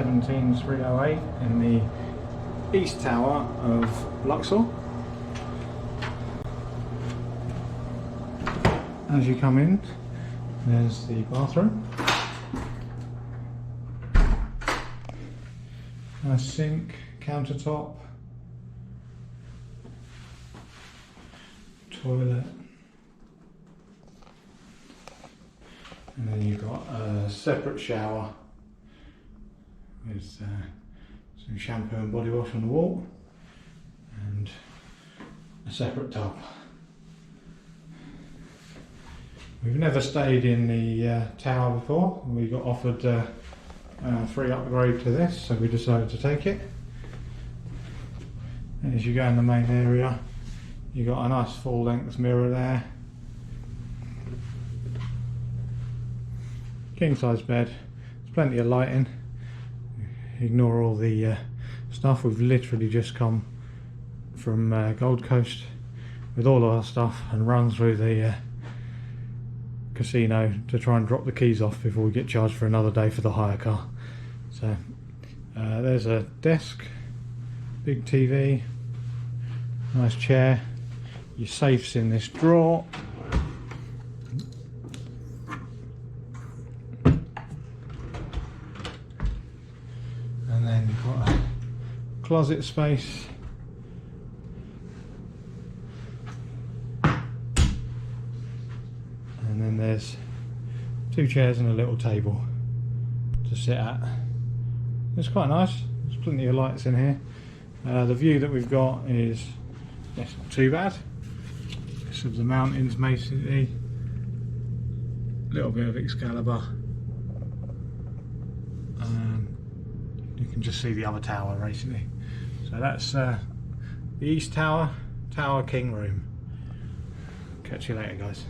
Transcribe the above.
17308 in the East Tower of Luxor. As you come in, there's the bathroom. Nice sink, countertop, toilet, and then you've got a separate shower with some shampoo and body wash on the wall and a separate tub. We've never stayed in the tower before. We got offered a free upgrade to this, so we decided to take it. And as you go in the main area, you've got a nice full length mirror there. King size bed, there's plenty of lighting. Ignore all the stuff. We've literally just come from Gold Coast with all our stuff and run through the casino to try and drop the keys off before we get charged for another day for the hire car. So there's a desk, big TV, nice chair, your safe's in this drawer, and then you've got a closet space, and then there's 2 chairs and a little table to sit at. It's quite nice. There's plenty of lights in here. The view that we've got is not too bad. It's of the mountains basically. A little bit of Excalibur. You can just see the other tower basically. So that's the East Tower, Tower King Room. Catch you later, guys.